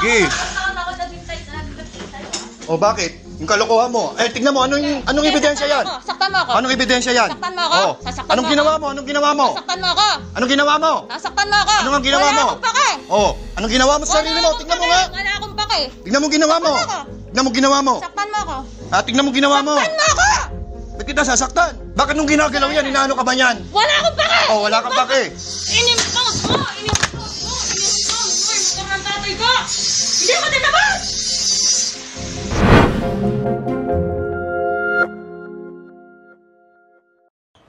Sige. O bakit? Yung kalokohan mo. Eh, tignan mo, anong ebidensya yan? Saktan mo ako. Anong ebidensya yan? Saktan mo ako. Oh. Sasaktan Anong mo ginawa ako. mo? Anong ginawa mo? Sasaktan mo ako. Anong ginawa mo? Nasaktan mo ako. Ano ang ginawa mo? Wala akong pake. Oh, anong ginawa mo sa sarili mo? Tignan mo nga. Wala akong pake. Tignan mo ginawa mo. Saktan ako. Tignan mo ginawa mo. Saktan mo ako. Tignan mo ginawa mo. Saktan mo ako. Ba't kita sasaktan? Bakit nung ginagalaw yan, inaano ka ba yan? Wala akong pake. Oh, wala kang pake. Inimpose mo. Inimpose mo. Inimpose mo. Yung motor ng tatay ko. Hindi mo tinabas.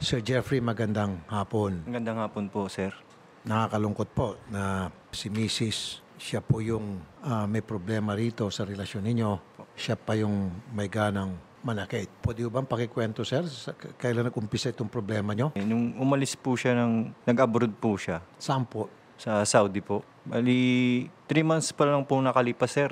Sir Jeffrey, magandang hapon. Magandang hapon po, sir. Nakakalungkot po na si Mrs. Siya po yung may problema rito sa relasyon ninyo. Siya pa yung may ganang manakit. Pwede bang pakikwento, sir? Kailan nag-umpisa itong problema nyo? Nung umalis po siya, nag-abroad po siya Saan po? sa Saudi po. Bali, 3 months pa lang po nakalipas, sir.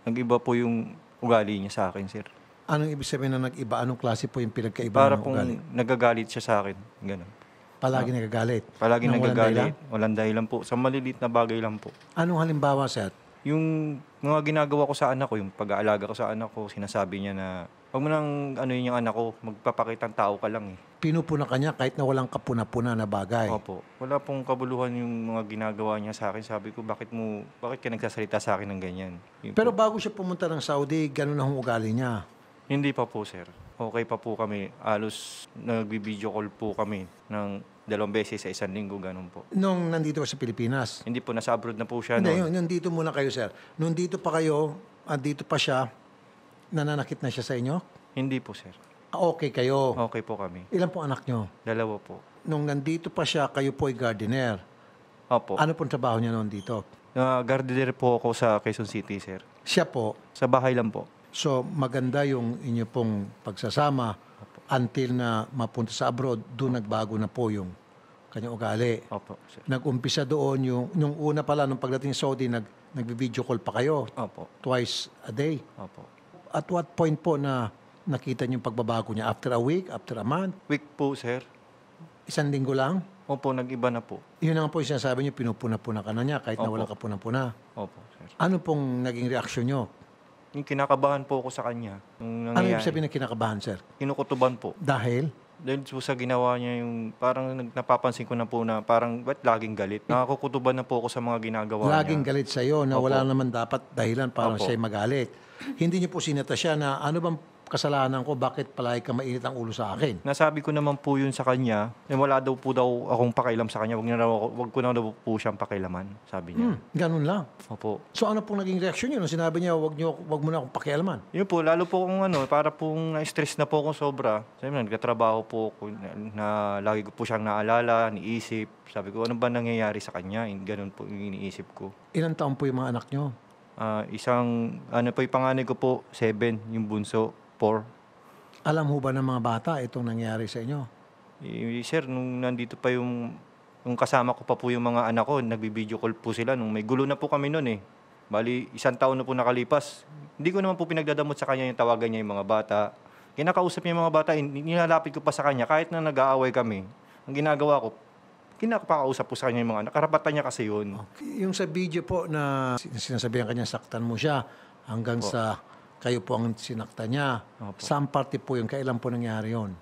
Nag-iba po yung ugali niya sa akin, sir. Anong ibig sabihin na nag-iba? Anong klase po yung pinagkaiba Para ng pong ugali? nagagalit siya sa akin. Ganun. Palagi nagagalit? Palagi Nang walang nagagalit. dahilan? Walang dahilan po. Sa maliliit na bagay lang po. Anong halimbawa, sir? Yung mga ginagawa ko sa anak ko, yung pag-aalaga ko sa anak ko, sinasabi niya na, huwag mo nang ano yung anak ko, magpapakitang tao ka lang eh. Pinupuna ka niya kahit na walang kapuna-puna na bagay. Opo. Wala pong kabuluhan yung mga ginagawa niya sa akin. Sabi ko, bakit ka nagsasalita sa akin ng ganyan? Yun Pero po. bago siya pumunta ng Saudi, ganun ang ugali niya. Hindi pa po, sir. Okay pa po kami. Alos nag-video call po kami ng 2 beses sa 1 linggo, ganun po. Nung nandito ka sa Pilipinas? Hindi po, nasa abroad na po siya Hindi, noon. nandito muna kayo, sir. Nung dito pa kayo, dito pa siya, nananakit na siya sa inyo? Hindi po, sir. Okay kayo. Okay po kami. Ilan po anak nyo? 2 po. Nung nandito pa siya, kayo po ay gardener. Opo. Ano pong trabaho niya noon dito? Gardener po ako sa Quezon City, sir. Siya po. Sa bahay lang po. So, maganda yung inyo pong pagsasama until na mapunta sa abroad, doon nagbago na po yung kanyang ugali. Opo, sir. Nag-umpisa doon yung una pala, nung pagdating sa Saudi, nag-video call pa kayo. Opo. Twice a day. Opo. At what point po na nakita niyo yung pagbabago niya? After a week? After a month? Week po, sir. 1 linggo lang? Opo, nag-iba na po. Yun ang po yung sinasabi niyo, pinupuna-puna ka na niya kahit na Opo. walang kapuna-puna. Opo, sir. Ano pong naging reaksyon niyo? Yung kinakabahan po ako sa kanya. Nung Ano nangyayari. yung sabihin na kinakabahan, sir? Kinukutuban po. Dahil? Dahil po sa ginawa niya yung parang napapansin ko na po na parang ba't laging galit? Nakakukutuban na po ako sa mga ginagawa Laging niya. galit sa iyo na Opo. wala naman dapat dahilan para Opo. siya'y magalit. Hindi niyo po sinata siya na ano bang kasalanan ko, bakit palagi ka mainit ang ulo sa akin? Nasabi ko naman po yun sa kanya, eh, wala daw po akong pakialam sa kanya, wag ko na daw po siyang pakialaman, sabi niya. Ganun lang. Opo. So ano pong naging reaksyon niyo nung sinabi niya, wag mo na akong pakialaman? Yun po, lalo po kung para pong na-stress na po ako sobra. Sabi na, nagkatrabaho po ako na lagi ko po siyang naalala, niisip. Sabi ko, ano ba nangyayari sa kanya? Ganun po yung iniisip ko. Ilang taon po yung mga anak niyo? Yung panganay ko po, 7, yung bunso, 4. Alam ho ba ng mga bata itong nangyari sa inyo? Sir, nung nandito pa yung kasama ko pa po yung mga anak ko, nagbibideo call po sila. Nung may gulo na po kami noon eh. Bali, 1 taon na po nakalipas. Hindi ko naman po pinagdadamot sa kanya yung tawagan niya yung mga bata. Kinakausap niya yung mga bata, nilalapit ko pa sa kanya kahit na nag-aaway kami. Ang ginagawa ko, kinakausap ko sa kanya yung mga anak. Karapatan niya kasi yun. Okay. Yung sa video po na sinasabihan kanya saktan mo siya hanggang sa kayo po ang sinaktan niya. Opo. Saan parte po yung kailan po nangyari yun?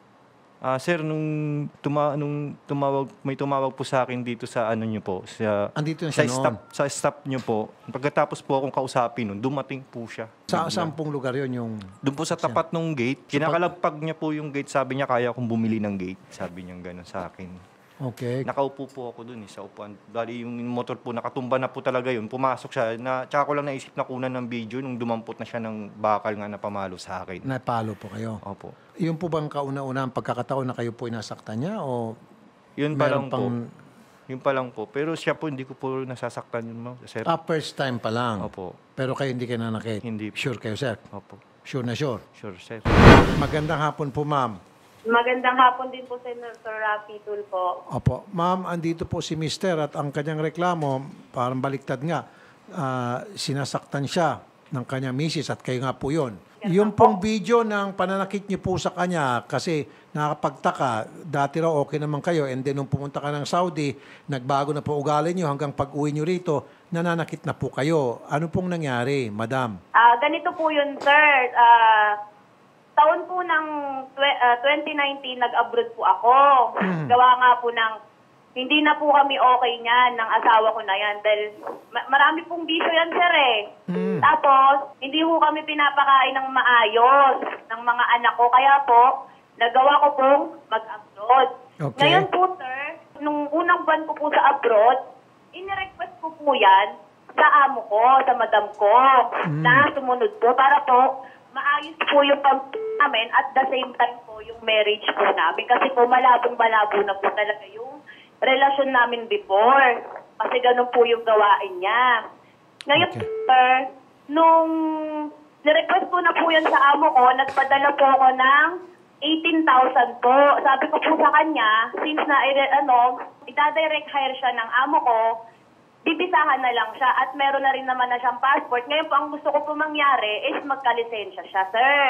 Sir, nung tumawag po sa akin dito sa ano niyo po, Andito na sa siya noon? staff niyo po. Pagkatapos po akong kausapin nun, dumating po siya. Saan pong lugar yun yung... Doon po sa tapat ng gate, kinakalagpag niya po yung gate. Sabi niya, kaya akong bumili ng gate. Sabi niya gano'n sa akin. Okay. Nakaupo po ako doon sa upuan. Dali yung motor po, nakatumba na po talaga yun. Pumasok siya. Tsaka ko lang naisip na kunan ng video nung dumampot na siya ng bakal nga na pamalo sa akin. Napalo po kayo. Opo. Yung po bang kauna-una ang pagkakataon na kayo po inasaktan niya o Yun pa meron lang po. Yun pa lang po. Pero siya po, hindi ko po nasasaktan yun, ma'am. Sir. first time pa lang? Opo. Pero kayo hindi kayo nanakit? Hindi po. Sure kayo, sir? Opo. Sure na sure. Sure, sir. Magandang hapon po, ma'am. Magandang hapon din po, Senator Rafi Tulfo. Opo. Ma'am, andito po si Mister at ang kanyang reklamo, parang baliktad nga, sinasaktan siya ng kanyang misis at kayo nga po yun. Yung pong video ng pananakit niyo po sa kanya kasi nakakapagtaka, dati raw okay naman kayo and then nung pumunta ka ng Saudi, nagbago na po ugali niyo hanggang pag-uwi niyo rito, nananakit na po kayo. Ano pong nangyari, madam? Ganito po yun, sir. Taon po ng 2019, nag-abroad po ako. Gawa nga po ng, hindi na po kami okay niyan ng asawa ko na yan. Dahil marami pong bisyo yan, sir eh. Tapos, hindi po kami pinapakain ng maayos ng mga anak ko. Kaya po, nagawa ko pong mag-abroad. Okay. Ngayon po, sir, nung unang buwan ko po sa abroad, inirequest ko po yan sa amo ko, sa madam ko, na sumunod po para po maayos po yung namin at the same time po yung marriage po namin. Kasi po malabong-malabo na po talaga yung relasyon namin before. Kasi ganun po yung gawain niya. Ngayon, sir, nung nirequest ko na po yan sa amo ko, nagpadala po ako ng 18,000 po. Sabi ko po sa kanya, since na ida-direct hire siya ng amo ko, bibisahan na lang siya at meron na rin naman na siyang passport. Ngayon po, ang gusto ko po mangyari is magkalisensya siya, sir.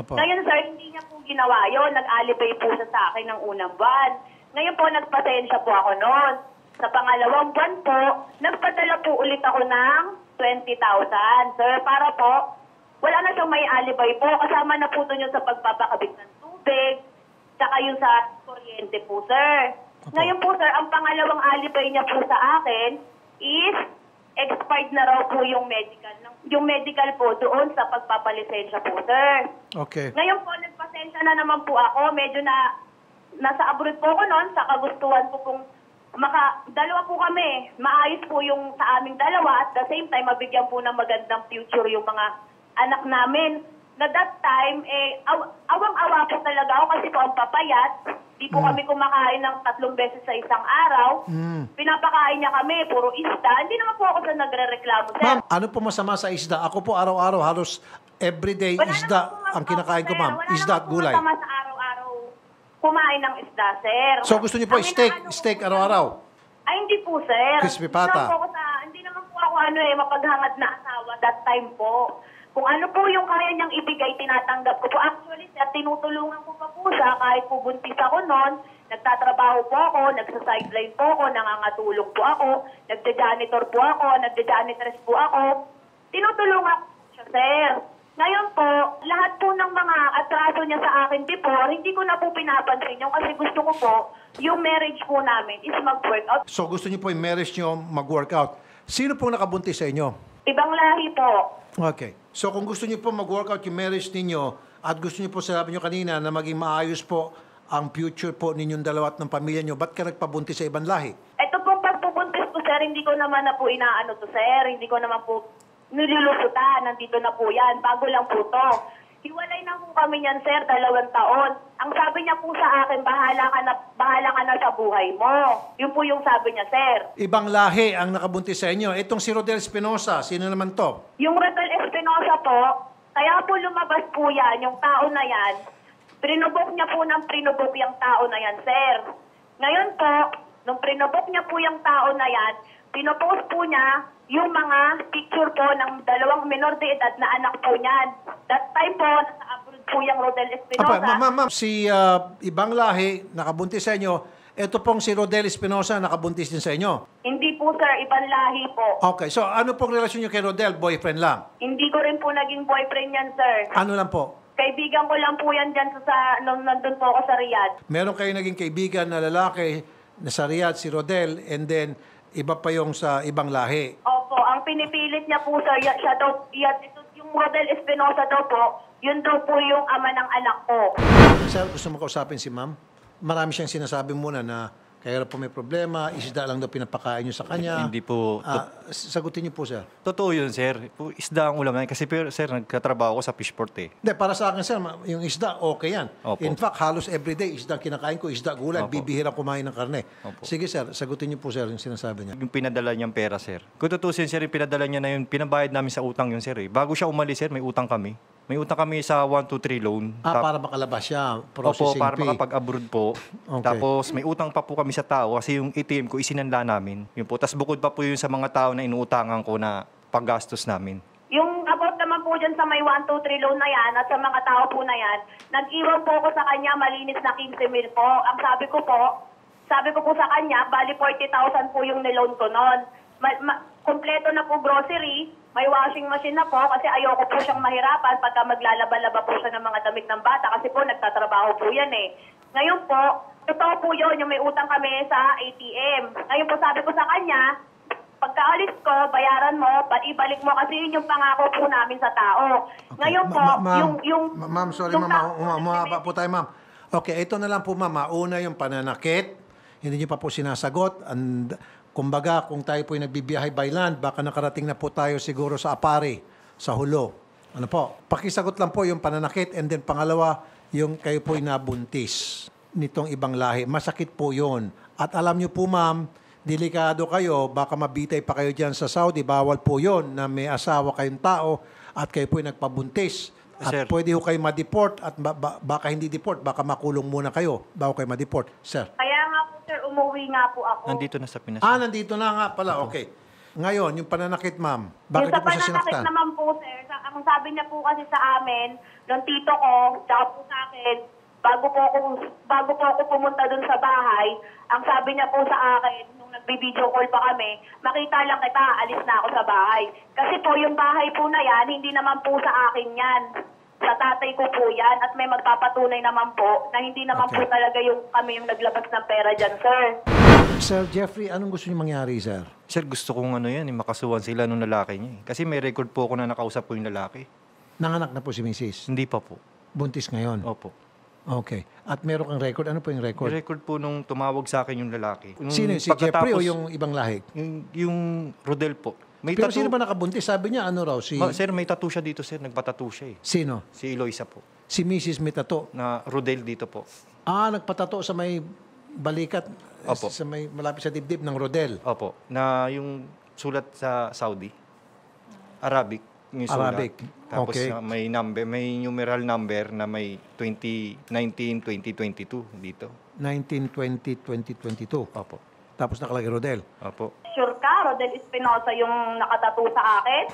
Opo. Ngayon, sir, hindi niya po ginawa yun. Nag-alibay po siya sa akin ng unang buwan. Ngayon po, nagpasensya po ako noon. Sa pangalawang buwan po, nagpadala po ulit ako ng 20,000, sir, para po, wala na siyang may alibay po. Kasama na po doon yung sa pagpapakabit ng tubig, tsaka yung sa kuryente po, sir. Ngayon po, sir, ang pangalawang alibay niya po sa akin is expired na raw po yung medical. Yung medical po doon sa pagpapalisensya po, sir. Okay. Ngayon po, nagpasensya na naman po ako. Medyo nasa abroad po ako noon, sa kagustuhan po pong dalawa po kami. Maayos po yung sa aming dalawa at the same time, mabigyan po ng magandang future yung mga anak namin. Na that time, awang-awa po talaga ako kasi po ang papayat. Di po kami kumakain ng 3 beses sa isang araw. Pinapakain niya kami, puro isda. Hindi naman po ako sa nagre-reklamo, sir. Ma'am, ano po masama sa isda? Ako po araw-araw halos everyday Wala isda naman po ang kinakain ko, sir. ma'am. Wala Isda naman at po gulay. masama sa araw-araw kumain ng isda, sir. So gusto niyo po Ang steak inaano ko steak po, araw-araw? Ay, hindi po, sir. Crispy pata. Hindi naman po ako mapaghangad na asawa that time po. Kung ano po yung kaya niyang ibigay, tinatanggap ko po. Actually, sir, tinutulungan ko pa po siya kahit po buntis ako noon. Nagtatrabaho po ako, nagsa-sideline po ako, nangangatulong po ako, nagja-janitor po ako, nagja-janitress po ako. Tinutulungan ko siya, sir. Ngayon po, lahat po ng mga atraso niya sa akin before, hindi ko na po pinapansin yung kasi gusto ko po, yung marriage po namin is mag-workout. So gusto niyo po yung marriage niyo mag-workout. Sino po nakabuntis sa inyo? Ibang lahi po. Okay. So kung gusto niyo po mag-workout yung marriage ninyo at gusto niyo po, sabi niyo kanina, na maging maayos po ang future po ninyong dalawa at ng pamilya niyo, ba't ka nagpabuntis sa ibang lahi? Ito pong pagpubuntis ko, sir, hindi ko naman na po inaano to, sir. Hindi ko naman po nilulusutan. Nandito na po yan. Bago lang po to. Hiwalay na po kami niyan, sir, 2 taon. Ang sabi niya po sa akin, bahala ka na sa buhay mo. Yun po yung sabi niya, sir. Ibang lahi ang nakabuntis sa inyo. Itong si Rodel Espinosa, sino naman to? Yung Rodel Espinosa po, kaya po lumabas po yan, yung tao na yan, prinubok niya po ng prinubok yung tao na yan, sir. Ngayon po, nung prinubok niya po yung tao na yan, pinopost po niya yung mga picture po ng 2 minor de edad na anak po niyan. That time po, nasa abroad po yung Rodel Espinosa. Ma'am, si ibang lahi nakabuntis sa inyo. Ito pong si Rodel Espinosa nakabuntis din sa inyo. Hindi po, sir. Ibang lahi po. Okay, so ano pong relasyon niyo kay Rodel? Boyfriend lang? Hindi ko rin po naging boyfriend yan, sir. Ano lang po? Kaibigan ko lang po yan dyan nung nandun po ako sa Riyadh. Meron kayo naging kaibigan na lalaki na sa Riyadh, si Rodel, and then iba pa yung sa ibang lahi. Opo, ang pinipilit niya po, sir, siya daw, yung Rodel Espinosa daw po, yun daw po yung ama ng anak ko. Sir, gusto mo kausapin si ma'am? Marami siyang sinasabi muna na kaya po may problema, isda lang daw pinapakain niyo sa kanya. Hindi po. Sagutin niyo po, sir. Totoo yun, sir. Isda ang ulam namin. Kasi, sir, nagkatrabaho ko sa fishport eh. Hindi, para sa akin, sir, yung isda, okay yan. Opo. In fact, halos everyday, isda ang kinakain ko, isda gulay, Opo. bibihira kumain ng karne. Opo. Sige, sir, sagutin niyo po, sir, yung sinasabi niya. Yung pinadala niyang pera, sir. Kung tutusin, sir, yung pinadala niya na yun, pinabayad namin sa utang yun, sir. Eh. Bago siya umalis, sir, may utang kami. May utang kami sa 123 loan. Para makalabas siya, Opo, processing para fee. makapag-abroad po. Okay. Tapos may utang pa po kami sa tao kasi yung ATM ko isinanla namin. Yun po. Tapos bukod pa po yun sa mga tao na inuutangan ko na paggastos namin. Yung about naman naman po dyan sa may 123 loan na yan at sa mga tao po na yan, nag-iwan po ako sa kanya malinis na 15,000 po. Ang sabi ko po sa kanya, bali 40,000 po yung niloan ko noon. Kompleto na po grocery, may washing machine na po kasi ayoko po siyang mahirapan pagka maglalaba-laba po siya ng mga damit ng bata kasi po nagtatrabaho po yan eh. Ngayon po, totoo po yun, yung may utang kami sa ATM. Ngayon po sabi ko sa kanya, pagkaalis ko, bayaran mo, ibalik mo kasi yun yung pangako po namin sa tao. Ngayon po, Ma'am, sorry ma'am, umaba po tayo ma'am. Okay, ito na lang po ma'am. Una yung pananakit, hindi niyo pa po sinasagot. Kumbaga, kung tayo po yung nagbibiyahe by land, baka nakarating na po tayo siguro sa Apari, sa Hulo. Ano po? Pakisagot lang po yung pananakit and then pangalawa, yung kayo po yung nabuntis nitong ibang lahi. Masakit po yun. At alam niyo po ma'am, delikado kayo, baka mabitay pa kayo dyan sa Saudi, bawal po yun na may asawa kayong tao at kayo po yung nagpabuntis. At Sir, pwede ho kayo ma-deport at baka hindi deport, baka makulong muna kayo bago kayo ma-deport. Sir. Kaya nga po sir, umuwi nga po ako. Nandito na sa Pinas. Nandito na nga pala. Okay. Ngayon, yung pananakit, ma'am. Bakit Yung sa niyo po siya pananakit sinaktan? naman po sir, ang sabi niya po kasi sa amin, ng tito ko, tsaka po sa akin, bago po ako pumunta dun sa bahay, ang sabi niya po sa akin, nung nagbi-video call pa kami, makita lang kita, alis na ako sa bahay. Kasi po yung bahay po na yan, hindi naman po sa akin yan. Sa tatay ko po yan at may magpapatunay naman po na hindi naman po talaga kami yung naglabas ng pera dyan, sir. Sir Jeffrey, anong gusto niyo mangyari, sir? Sir, gusto kong makasuhan sila nung lalaki niya. Kasi may record po ako na nakausap po yung lalaki. Nanganak na po si Mrs. Hindi pa po. Buntis ngayon? Opo. Okay. At meron kang record? Ano po yung record? Yung record po nung tumawag sa akin yung lalaki. Sino yun? Si Jeffrey o yung ibang lahi? Yung Rodel po. May Pero tattoo. sino ba nakabuntis? Sabi niya, ano raw? Sir, may tattoo siya dito, sir. Nagpatattoo siya eh. Sino? Si Eloisa po. Si Mrs. may tattoo. Na Rodel dito po. Nagpatato sa may balikat, Opo. sa may malapit sa dibdib ng Rodel. Opo. Na yung sulat sa Saudi. Arabic. Yung sulat. Arabic. Tapos Okay. may number, may numeral number na may 2019, 2022 dito. 1920, 2022. Opo. Tapos nakalagay Rodel. Opo. Sure ka, Rodel Espinosa yung nakatato sa akin?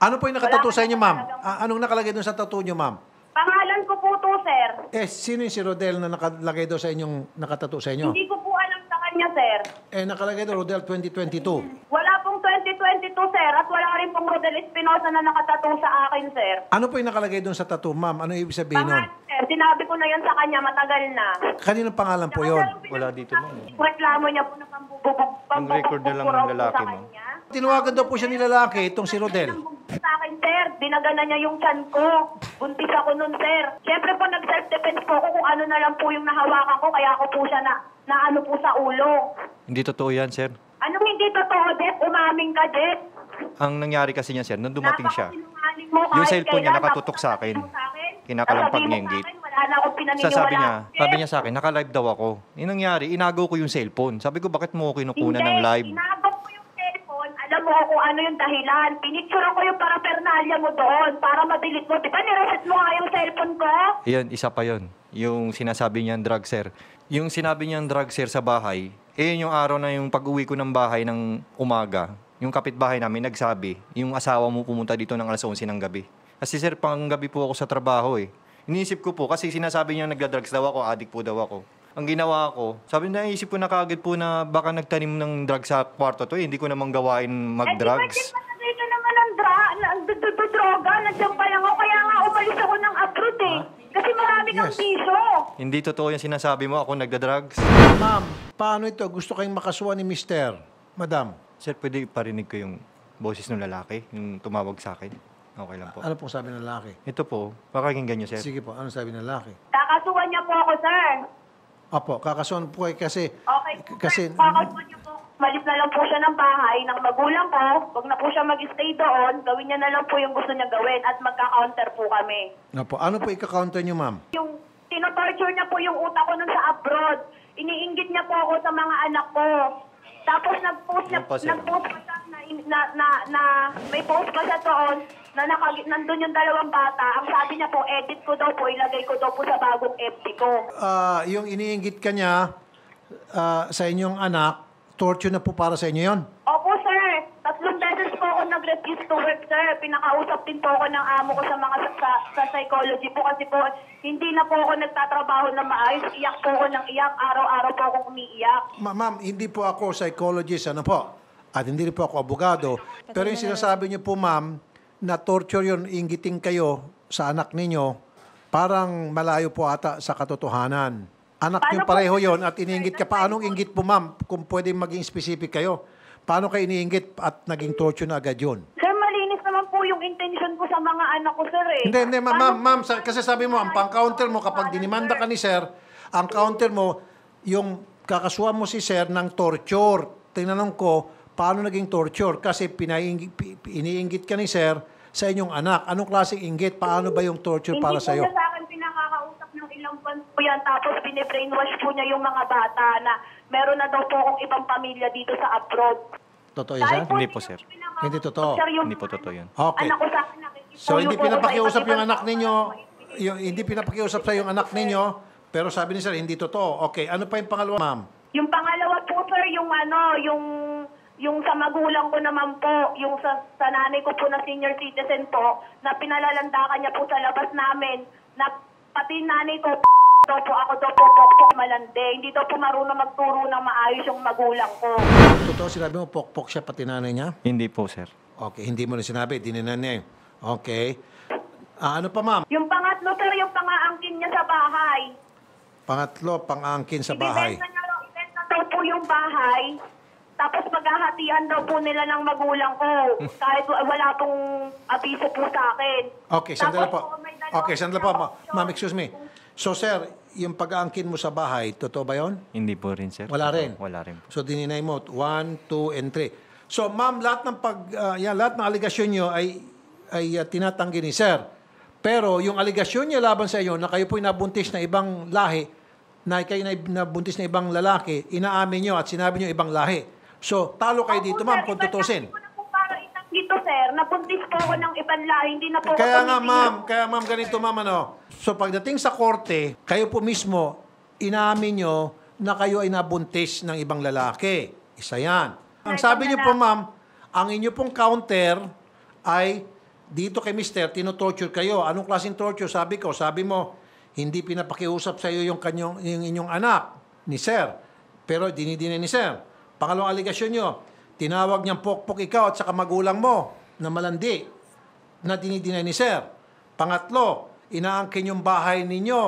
Ano po yung nakatato sa inyo, ma'am? Anong nakalagay doon sa tattoo niyo, ma'am? Pangalan ko po to, sir. Sino yung si Rodel na nakalagay doon sa inyong nakatato sa inyo? Hindi ko po alam sa kanya, sir. Nakalagay doon Rodel 2022. Wala pong 2022, sir. At wala rin pong Rodel Espinosa na nakatato sa akin, sir. Ano po yung nakalagay doon sa tattoo, ma'am? Ano ibig sabihin nun? Pangalan, sir. Sinabi ko na yan sa kanya, matagal na. Kaninong pangalan po yon? Wala dito, ma'am. Reklamo niya po na Yung record na lang ng lalaki, ma'am. Tinawagan daw po siya ni lalaki, itong si Rodel. Sa akin, sir. Dinagana niya yung tiyan ko. Buntis ako nun, sir. Siyempre po, nag-self-defense po ako kung ano na lang po yung nahawakan ko. Kaya ako po siya na ano po sa ulo. Hindi totoo yan, sir. Anong hindi totoo, Jeff? Umaming ka, Jeff. Ang nangyari kasi niya, sir, nung dumating siya, Napakasinungaling mo, yung kahit cellphone niya kailan, nakatutok sa akin. tapos sasabihin mo Kinakalampag sasabihin niya yung mo sa gate. akin, wala na akong pinaniniwala. sabi niya sa akin, naka-live daw ako. Yung nangyari, inagaw ko yung cellphone. Sabi ko, bakit mo ko kinukunan ng live? Inabot ko yung cellphone. Alam mo kung ano yung dahilan. Pinicture ko yung paraphernalia mo doon para mabilis mo. Di ba nireset mo nga yung cellphone ko? Yan, isa pa yon. Yung sinasabi niyang drug sir. Yung sinabi niyang drug sir sa bahay, yung araw na yung pag-uwi ko ng bahay ng umaga, yung kapitbahay namin nagsabi, yung asawa mo pumunta dito ng alas 11 ng gabi. Kasi sir, pang gabi po ako sa trabaho eh. Iniisip ko po, kasi sinasabi niya nagda-drugs daw ako, addict po daw ako. Ang ginawa ko, sabi na, naisip ko na kagad po na baka nagtanim ng drugs sa kwarto to, hindi ko namang gawain mag-drugs. Eh, di ba matagay ka naman ng droga? Nandiyan pa lang ako. Kaya nga umalis ako ng abroad eh. Kasi marami kang Yes. piso. Hindi totoo yung sinasabi mo, ako nagda-drugs. Ma'am, paano ito? Gusto kayong makasuhan ni Mister? Madam, Sir, pwede parinig ko yung boses ng lalaki, yung tumawag sa akin. Okay lang po. ano pong sabi ng lalaki? Ito po, pakinggan niyo, sir. Sige po, ano sabi ng lalaki? Kakasuhan niya po ako, sir. Opo, kakasuhan po kayo kasi... Okay, Kasi... sir. Kakasuhan niyo po. Malis na lang po siya ng bahay ng magulang ko. Huwag na po siya mag-stay doon. Gawin niya na lang po yung gusto niya gawin at magka-counter po kami. Opo, ano po ika-counter niyo, ma'am? Yung tinotorture niya po yung utak ko nun sa abroad. Iniinggit niya po ako sa mga anak ko. Tapos nag-post Ano pa, sir? pa siya na may post pa siya doon na nandun yung dalawang bata. Ang sabi niya po, edit ko daw po, ilagay ko daw po sa bagong FB ko. Yung iniinggit ka niya sa inyong anak, torture na po para sa inyo yon? Opo, sir. 3 beses po ako nag-refuse to work, sir. Pinakausap din po ako ng amo ko sa mga sa psychology po kasi po hindi na po ako nagtatrabaho na maayos. Iyak po ako ng iyak. Araw-araw po akong umiiyak. Ma'am, hindi po ako psychologist, ano po? At hindi rin po ako abogado. Pero yung sinasabi niyo po, ma'am, na torture yun, inggiting kayo sa anak ninyo, parang malayo po ata sa katotohanan. Anak niyo pareho yon at iniinggit ka. Paanong inggit po, ma'am, kung pwedeng maging specific kayo? Paano kayo iniinggit at naging torture na agad yun? Sir, malinis naman po yung intention ko sa mga anak ko, sir eh. Hindi, ma'am, kasi sabi mo, ang pang-counter mo, kapag dinimanda ka ni sir, ang counter mo, yung kakasuhan mo si sir ng torture. Tinanong ko, paano naging torture? Kasi iniinggit ka ni sir sa inyong anak. Anong klaseng inggit? Paano ba yung torture para sa iyo? Hindi po niya sa akin pinakakausap ng ilang buwan po yan. Tapos bine-brainwash po niya yung mga bata na meron na daw po akong ibang pamilya dito sa abroad. Totoo yan, sir? Hindi po, sir. Hindi totoo. Hindi po totoo yun. Okay. Anak ko sa akin, nakikipuyo So, hindi po ako sa pinapakiusap iba't yung anak ibang ninyo, tao. hindi pinapakiusap sa yung anak ninyo, pero sabi ni sir, hindi totoo. Okay, ano pa yung pangalawa, ma'am? Yung pangalawa po, sir, yung sa magulang ko naman po, yung sa nanay ko po na senior citizen po, na pinalalandakan niya po sa labas namin, na pati nanay ko, daw po ako daw po pokpok malande. Hindi daw po marunong magturo ng maayos yung magulang ko. Totoo, sinabi mo, pokpok siya pati nanay niya? Hindi po, sir. Okay, hindi mo na sinabi, dininan niya. Okay. Ano pa, ma'am? Yung pangatlo, sir, yung pangaangkin niya sa bahay. Pangatlo, pang-angkin sa bahay. Ibenta daw po yung bahay. Tapos maghahatian daw po nila ng magulang ko. Kahit wala pong abiso po sa akin. Okay, sandali Tapos po. may dalawang Okay, sandali po. option. Ma'am, excuse me. So, sir, yung pag-aangkin mo sa bahay, totoo ba yun? Hindi po rin, sir. Wala rin? Wala rin po. So, dininay mo, 1, 2, and 3. So, ma'am, lahat ng lahat ng aligasyon nyo ay tinatanggi ni sir. Pero yung aligasyon niya laban sa inyo na kayo po'y nabuntis na ibang lahi, na kayo nabuntis na ibang lalaki, inaamin nyo at sinabi nyo ibang lahi. So, talo kayo dito, ma'am, kung tutusin. Ibang lahi ko na po para itanggi to, sir. Nabuntis po ako ng ibang lahi. Hindi na po Kaya ako nga, tumitingin. kaya ma'am, ganito, ma'am, ano. So, pagdating sa korte, kayo po mismo, inaamin nyo na kayo ay nabuntis ng ibang lalaki. Isa yan. Ang sabi nyo po, ma'am, ang inyo pong counter ay dito kay mister, tinotorture kayo. Anong klaseng torture? Sabi mo, hindi pinapakiusap sa iyo yung inyong anak ni sir. Pero dinidinay ni sir. Pangalawang aligasyon nyo, tinawag niyang pokpok ikaw at saka magulang mo na malandi na dinidinay ni sir. Pangatlo, inaangkin yung bahay ninyo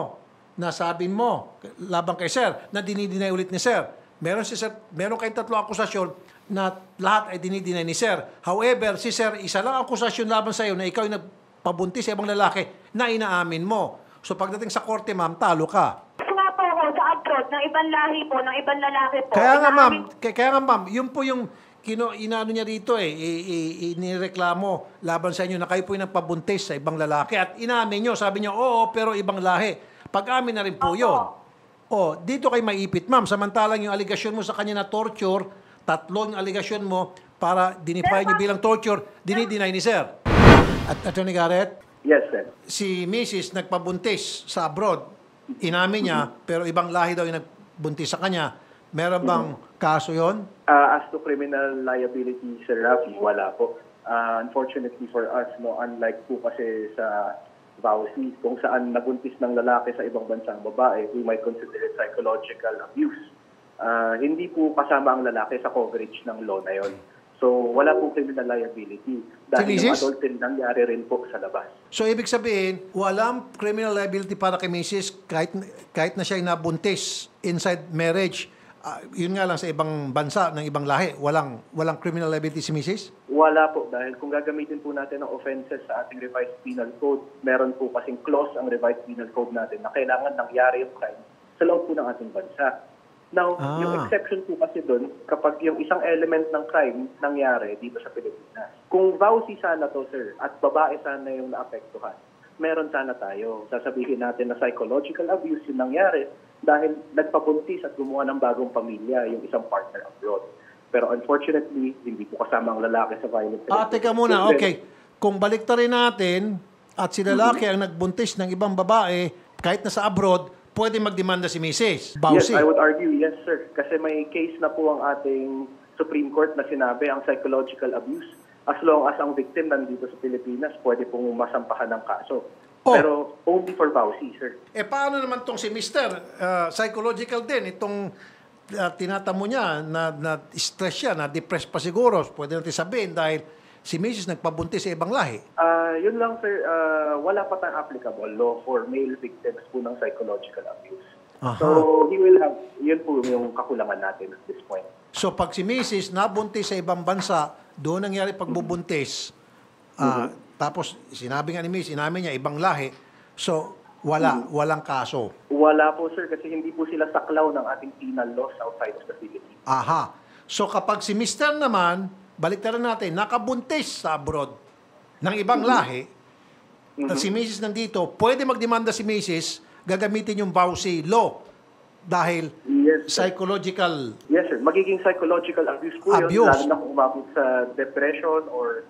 na sabi mo labang kay sir na dinidinay ulit ni sir. Meron kayong tatlong akusasyon na lahat ay dinidinay ni sir. However, si sir, isa lang akusasyon laban sa iyo na ikaw ay nagpabuntis sa ibang lalaki na inaamin mo. So pagdating sa korte, ma'am, talo ka. Nga po ako sa abroad ng ibang lahi po, ng ibang lalaki po. Kaya nga, Inaamin- ma'am, yun po yung inaano niya dito inireklamo laban sa inyo na kayo po yung nagpabuntis sa ibang lalaki at inamin nyo, sabi niyo, oo, pero ibang lahi. Pag-amin na rin po yun. O, dito kayo maipit, ma'am. Samantalang yung aligasyon mo sa kanya na torture, tatlong aligasyon mo para dinify niyo bilang torture, dinideny ni sir. At Attorney Garrett, Yes, sir. si Mrs. nagpabuntis sa abroad, inamin niya, pero ibang lahi daw yung nagbuntis sa kanya. Meron bang kaso yon? As to criminal liability, Sir Rafi, wala po. Unfortunately for us, no, unlike po kasi sa VAUSI, kung saan nabuntis ng lalaki sa ibang bansang babae, we might consider it psychological abuse. Hindi po kasama ang lalaki sa coverage ng law na yon. So, wala pong criminal liability. Dahil yung adultery nangyari rin po sa labas. So, ibig sabihin, walang criminal liability para kay Mrs. kahit na siya ay nabuntis inside marriage. Yun nga lang sa ibang bansa, ng ibang lahi, walang criminal liability si Mrs.? Wala po. Dahil kung gagamitin po natin ang offenses sa ating revised penal code, meron po kasing clause ang revised penal code natin na kailangan nangyari yung crime sa loob po ng ating bansa. Now, yung exception po kasi doon, kapag yung isang element ng crime nangyari dito sa Pilipinas. Kung VAUSI sana to, sir, at babae sana yung naapektuhan, meron sana tayo. Sasabihin natin na psychological abuse yung nangyari dahil nagpabuntis at gumawa ng bagong pamilya yung isang partner abroad. Pero unfortunately, hindi po kasama ang lalaki sa violent. Teka muna, okay. Kung baliktarin natin at si lalaki ang nagbuntis ng ibang babae, kahit nasa abroad, pwede magdemanda si Mrs. VAUSI. Yes, I would argue, yes, sir. Kasi may case na po ang ating Supreme Court na sinabi ang psychological abuse as long as ang victim nandito sa Pilipinas, pwede pong masampahan ng kaso. Oh. Pero only for vowsy, sir. Paano naman tong si Mr. Psychological din, itong tinatamo niya na stress siya, na depressed pa siguro, pwede natin sabihin dahil si Mrs. nagpabuntis sa ibang lahi. Yun lang, sir. Wala pa tayong applicable law for male victims po ng psychological abuse. Aha. So, he will have, yun po yung kakulangan natin at this point. So pag si Mrs. nabuntis sa ibang bansa, doon nangyari pagbubuntis, tapos sinabi nga ni Mrs., inamin niya ibang lahi, so walang kaso. Wala po, sir, kasi hindi po sila saklaw ng ating penal laws outside of the Philippines. Aha. So kapag si Mr. naman, baliktaran natin, nakabuntis sa abroad ng ibang lahi, at si Mrs. nandito, pwede magdemanda si Mrs., gagamitin yung vowsy law dahil Yes, sir. psychological. Yes, sir. Magiging psychological abuse po Abuse. yun, lalo na kung umabot sa depression or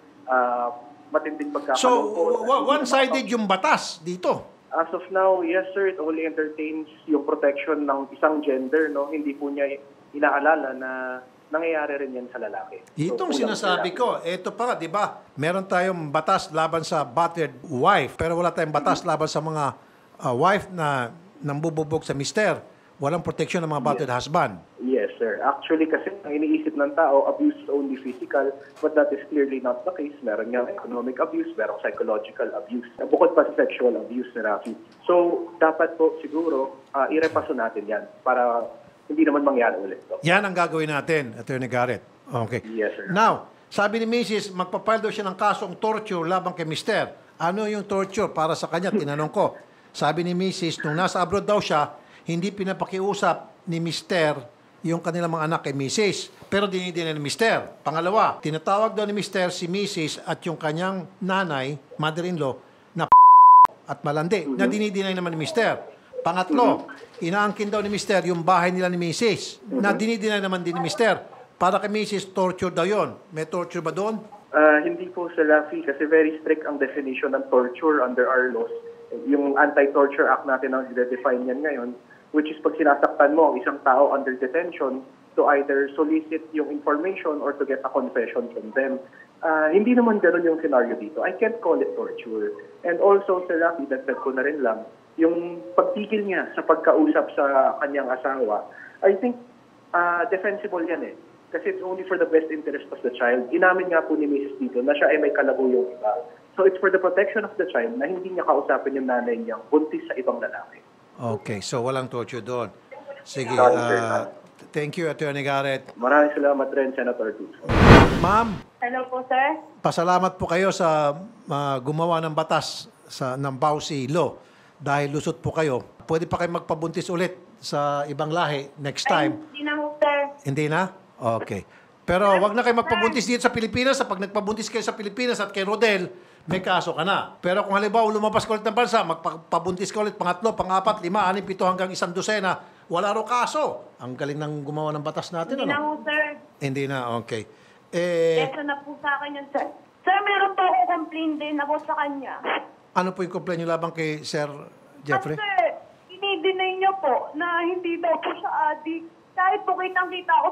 matinding pagkakalungkot. So one-sided yung batas dito. As of now, yes, sir, it only entertains yung protection ng isang gender, no? Hindi po niya inaalala na nangyayari rin yan sa lalaki. Itong kulang sinasabi sila. ko, eto pa, di ba? Meron tayong batas laban sa battered wife, pero wala tayong batas laban sa mga wife na nambububog sa mister. Walang protection ng mga battered husband. Yes, sir. Actually, kasi ang iniisip ng tao, abuse is only physical, but that is clearly not the case. Meron nga economic abuse, meron psychological abuse. Bukod pa sa sexual abuse, Sir Rafi. So, dapat po siguro, irepaso natin yan para hindi naman mangyari ulit to. Yan ang gagawin natin, Attorney Garrett. Okay. Yes, sir. Now, sabi ni Mrs., magpapile daw siya ng kasong torture labang kay mister. Ano yung torture para sa kanya? Tinanong ko. Sabi ni Mrs., nung nasa abroad daw siya, hindi pinapakiusap ni mister yung kanilang mga anak kay Mrs. Pero dinidinay ni mister. Pangalawa, tinatawag daw ni mister si Mrs. at yung kanyang nanay, mother-in-law, na at malandi, na dinidinay naman ni mister. Pangatlo, inaangkin daw ni mister yung bahay nila ni Mrs. na dinidinay naman din ni mister. Para kay Mrs. torture daw yun. May torture ba doon? Hindi po, Sir Rafi, kasi very strict ang definition ng torture under our laws. Yung Anti-Torture Act natin ang i-define yan ngayon, which is pag sinasaktan mo ang isang tao under detention to either solicit yung information or to get a confession from them. Hindi naman ganun yung scenario dito. I can't call it torture. And also, Sir Rafi, dagdag ko na rin lang, yung pagtigil niya sa pagkausap sa kanyang asawa, I think defensible yan eh. Kasi it's only for the best interest of the child. Inamin nga po ni Mrs. dito na siya ay may kalabuyong iba. So it's for the protection of the child na hindi niya kausapin yung nanay niyang buntis sa ibang lalaki. Okay, so walang torture doon. Sige, Sorry, sir. thank you, Attorney Garrett. Maraming salamat rin, Senator Tuso. Ma'am, Hello po, sir. pasalamat po kayo sa gumawa ng batas ng vowsy law dahil lusot po kayo. Pwede pa kayo magpabuntis ulit sa ibang lahi next time. Hindi na po, sir. Hindi na? Okay. Pero wag na kayo magpabuntis dito sa Pilipinas. Pag nagpabuntis kayo sa Pilipinas at kay Rodel, may kaso ka na. Pero kung halimbawa lumabas ka ulit ng bansa, magpabuntis ka ulit, pangatlo, pangapat, 5, 6, 7 hanggang 1 dosena, wala ro kaso. Ang galing ng gumawa ng batas natin, Hindi na ano? po, sir. Hindi na, okay. Leso na po sa akin yun, sir. Sir, meron po akong complaint din ako sa kanya. Ano po yung complaint nyo labang kay Sir Jeffrey? At sir, dinay niya po na hindi daw po siya addict. Kahit po kitang-kita ko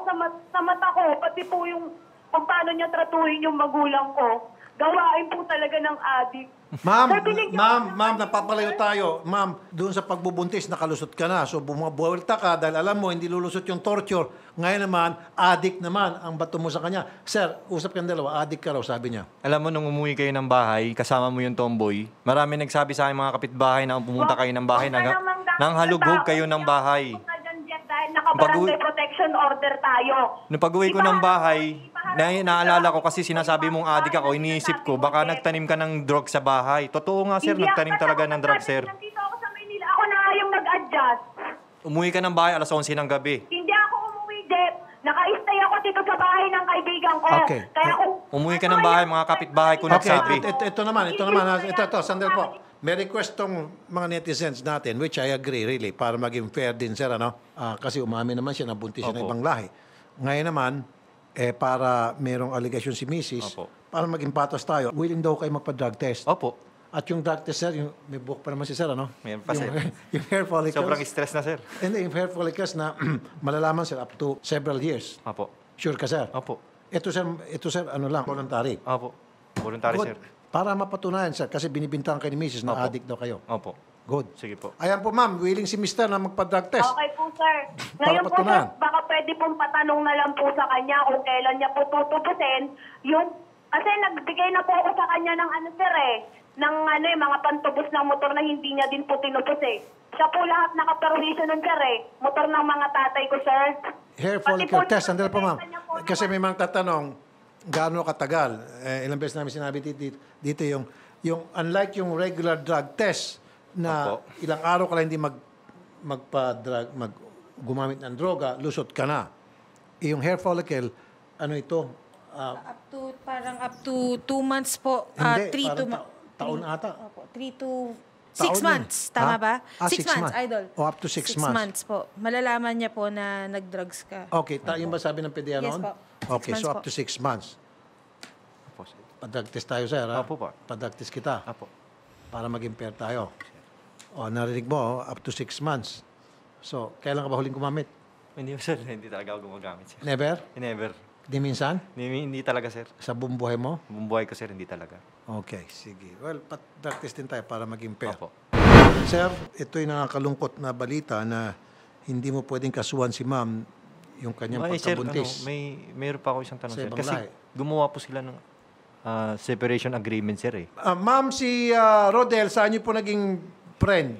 sa mata ko, pati po yung kung paano niya tratuhin yung magulang ko, gawain po talaga ng addict. Ma'am, Sir, ma'am, napapalayo tayo. Ma'am, doon sa pagbubuntis, nakalusot ka na. So, bumabuelta ka dahil alam mo, hindi lulusot yung torture. Ngayon naman, addict naman ang bato mo sa kanya. Sir, usap kang dalawa, addict ka raw, sabi niya. Alam mo, nung umuwi kayo ng bahay, kasama mo yung tomboy, marami nagsabi sa akin mga kapitbahay na pumunta kayo ng bahay, nang halughog kayo ng bahay. Dahil naka-barangay protection order tayo. Nung pag-uwi ko ng bahay, naalala ko kasi sinasabi mong adik ako, iniisip ko, baka nagtanim ka ng drug sa bahay. Totoo nga, sir, nagtanim talaga ng drug, sir. Nandito ako sa Maynila, ako na nga yung nag-adjust. Umuwi ka ng bahay alas 11 ng gabi. Hindi ako umuwi, Jeff. Naka-stay ako dito sa bahay ng kaibigan ko. Okay. Kaya kung... Umuwi ka ng bahay, mga kapitbahay ko Okay, nagsabi. ito naman. Ito, sandali po. May request tong mga netizens natin, which I agree, really, para maging fair din, sir, ano? Kasi umamin naman siya, nabuntis siya ng Opo. ibang lahi. Ngayon naman, para merong allegation si Mrs., Opo. para maging patas tayo, willing daw kayo magpa-drug test. Opo. At yung drug test, sir, may buhok pa naman si sir, ano? Meron pa, yung, sir. yung hair follicles. Sobrang stress na, sir. Hindi, yung hair follicles na malalaman, sir, up to several years. Opo. Sure ka, sir? Opo. Ito sir, ano lang, voluntary. Opo. Voluntary, Good. sir. Para mapatunayan, sir, kasi binibintangan kayo ni Mrs. na Opo. addict daw kayo. Opo. Good. Sige po. Ayan po, ma'am, willing si Mr. na magpa-drug test. Okay po, sir. Ngayon po, sir, patunayan. baka pwede pong patanong na lang po sa kanya kung kailan niya po tutubusin yung... Kasi nagbigay na po ako sa kanya ng sir ng mga pantubos ng motor na hindi niya din po tinubos Siya po lahat nakaperwisyo nun, sir Motor ng mga tatay ko, sir. Hair Pati follicle po test, sandali po, ma'am. niya po Kasi may mga tatanong, gaano katagal? Ilang beses namin sinabi dito yung unlike yung regular drug test na Opo. ilang araw ka lang hindi gumamit ng droga, lusot ka na. Yung hair follicle, ano ito? Parang up to 2 months po. Hindi, 3 to... parang taon ata. Opo, 3 to... Taon 6 yun. months, tama Ha? ba? 6 6 months, months. idol. O, up to 6 6 months. months po. Malalaman niya po na nag-drugs ka. Okay, yun ba sabi ng PDEA Yes noon? po. 6 Okay, so months up po. to 6 months. Opo, sir. Pa-drug test tayo, sir. Ha? Opo pa. Pa-drug test kita. Opo. Para maging fair tayo. O, narinig mo, up to 6 months. So, kailan ka ba huling gumamit? Hindi, sir. Hindi talaga ako gumagamit, sir. Never? Never. Di minsan? Hindi talaga, sir. Sa buong buhay mo? Bumbuhay ko, sir. Hindi talaga. Okay, sige. Well, drug test din tayo para maging fair. Opo. Sir, ito'y nakakalungkot na balita na hindi mo pwedeng kasuhan si ma'am yung kanyang Sir, pagkabuntis. mayroon pa ako isang tanong, Sa sir. ibang Kasi lahi. gumawa po sila ng separation agreement, sir, Ma'am, si Rodel, saan niyo po naging friend?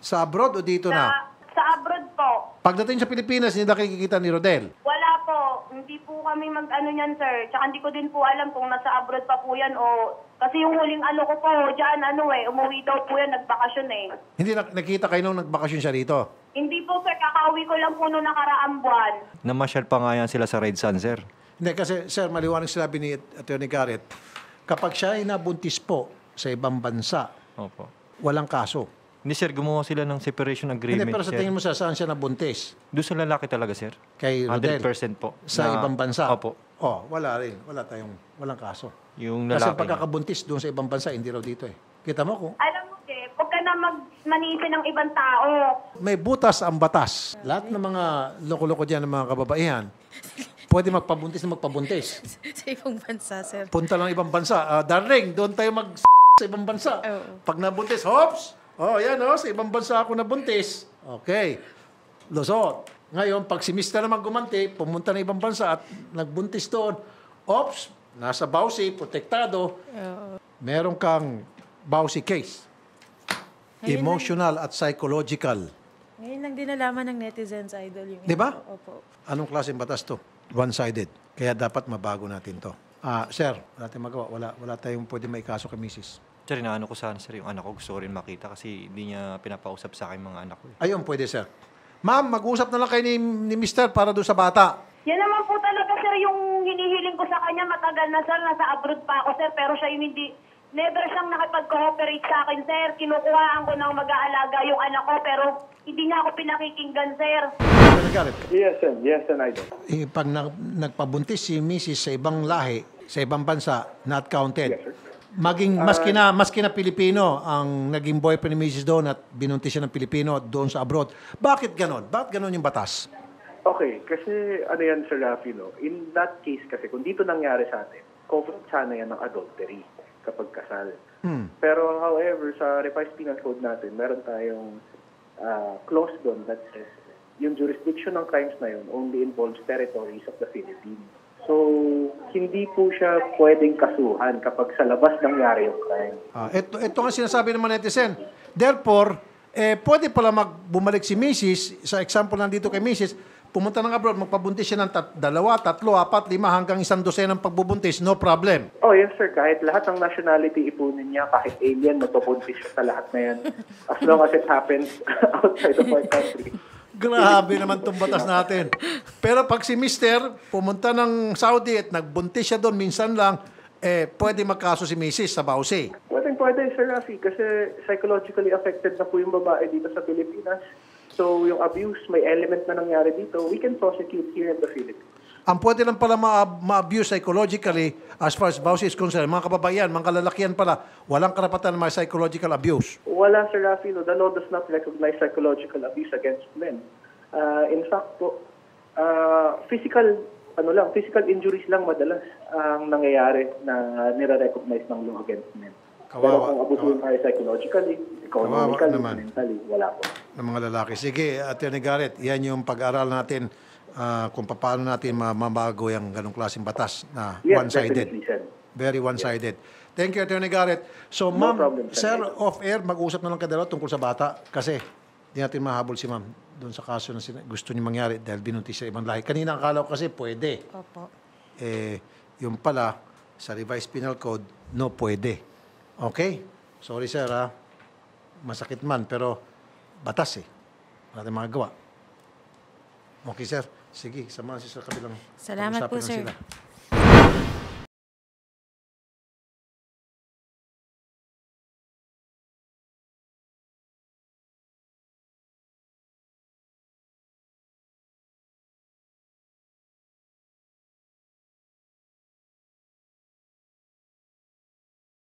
Sa abroad o dito na? Sa abroad po. Pagdating sa Pilipinas, hindi nakikita ni Rodel. Wala po. Hindi po kami niyan, sir. Tsaka hindi ko din po alam kung nasa abroad pa po yan o... Kasi yung huling ko po, dyan, umuwi daw po yan, nagbakasyon Hindi nakita kayo nung nagbakasyon siya rito? Hindi po, sir. Kakauwi ko lang po noong nakaraang buwan. Namasyal pa nga yan sila sa Red Sun, sir. Hindi, kasi sir, maliwanag sinabi ni Atty. Garrett, kapag siya ay nabuntis po sa ibang bansa, Opo. walang kaso. Hindi, sir. Gumawa sila ng separation agreement, Hindi, pero sa sir. tingin mo saan siya nabuntis? Doon sa lalaki talaga, sir. Kay Rodel? 100% po. Sa ibang bansa? Opo. Oh, wala rin. Walang kaso. Yung Kasi lalaki. pagkakabuntis doon sa ibang bansa, hindi raw dito Kita mo kung Alam mo, Jeff, huwag ka na manisi ng ibang tao. may butas ang batas. Lahat ng mga loko-loko dyan ng mga kababaihan, pwede magpabuntis na magpabuntis. Sa ibang bansa, sir. Punta lang ibang bansa. Darling, doon tayo sa ibang bansa. Oo. Pag nabuntis, hops! Oh, yan sa ibang bansa ako nabuntis. Okay. Luzon. Ngayon, pag si Mr. naman gumanti, pumunta na ibang bansa at nagbuntis doon, ops, nasa Bausi, protektado, meron kang Bausi case. Ngayon Emotional at psychological. Ngayon lang din nalaman ng netizens, idol. Yung Di ba? Opo. Anong klaseng batas to? One-sided. Kaya dapat mabago natin to. Sir, wala tayong magawa. Wala tayong pwede may kaso kay Mrs. Sir, inaano ko sana, sir, yung anak ko gusto ko rin makita kasi hindi niya pinapausap sa akin mga anak ko. Ayun, pwede, sir. Ma'am, mag-usap na lang kayo ni Mr. para doon sa bata. Yan naman po talaga, sir, yung hinihiling ko sa kanya. Matagal na, sir. Nasa abroad pa ako, sir. Pero siya yung hindi... Never siyang nakipag-cooperate sa akin, sir. Kinukuhaan ko ng mag-aalaga yung anak ko, pero hindi niya ako pinakikinggan, sir. Yes, sir. Yes, sir, idol. Pag nagpabuntis si Mrs. sa ibang lahi, sa ibang bansa, not counted. Yes, sir. Maging maski na Pilipino ang naging boyfriend ni Mrs. doon at binuntis siya ng Pilipino doon sa abroad. Bakit ganon? Bakit ganon yung batas? Okay, kasi ano yan, Sir Rafi, no? In that case kasi, kung dito nangyari sa atin, covered sana yan ng adultery kapag kasal. Pero however, sa revised penal code natin, meron tayong clause doon that says yung jurisdiction ng crimes na yun only involves territories of the Philippines. So, hindi po siya pwedeng kasuhan kapag sa labas nangyari yung crime. Ito nga sinasabi ng mga netizen. Therefore, pwede pala bumalik si Mrs. Sa example nandito kay Mrs., pumunta ng abroad, magpabuntis siya ng 2, 3, 4, 5 hanggang 1 dosenang pagbubuntis, no problem. Oh, yes, sir. Kahit lahat ng nationality ipunin niya, kahit alien, magpabuntis siya sa lahat na yan. As long as it happens outside of our country. Grabe naman itong batas natin. Pero pag si Mr. pumunta ng Saudi at nagbuntis siya doon, minsan lang, pwede magkaso si Mrs. sa Bausi. Pwede, Sir Rafi, kasi psychologically affected na po yung babae dito sa Pilipinas. So, yung abuse, may element na nangyari dito, we can prosecute here in the Philippines. Ang pwede lang pala ma-abuse psychologically as far as Bausi is concerned, mga kababayan, mga kalalakihan pala, walang karapatan na may psychological abuse. Wala, Sir Rafi, no? The law does not recognize psychological abuse against men. In fact po, physical physical injuries lang madalas ang nangyayari na nire-recognize ng law against men. Pero kung abusuin tayo psychologically, economically, mentally, wala po. Ng mga lalaki. Sige, Attorney Garrett, yan yung pag-aaral natin kung paano natin mamago yung ganong klaseng batas na Yes, one-sided. definitely, Sen. Very one-sided. Thank you, Attorney Garrett. So, No ma'am, problem, sir, Sen. off-air, mag-usap na lang kayo dalawa tungkol sa bata kasi di natin mahabol si ma'am doon sa kaso na gusto niya mangyari dahil binuntis sa ibang lahi. Kanina akala ko kasi pwede. Opo. Yung pala, sa revised penal code, no pwede. Okay? Sorry, sir, ha? Masakit man, pero batas, eh. Wala tayong magagawa. Okay, sir. Sige, samahan siya sa kabilang. Salamat po, Pag-usapan lang sir. sila.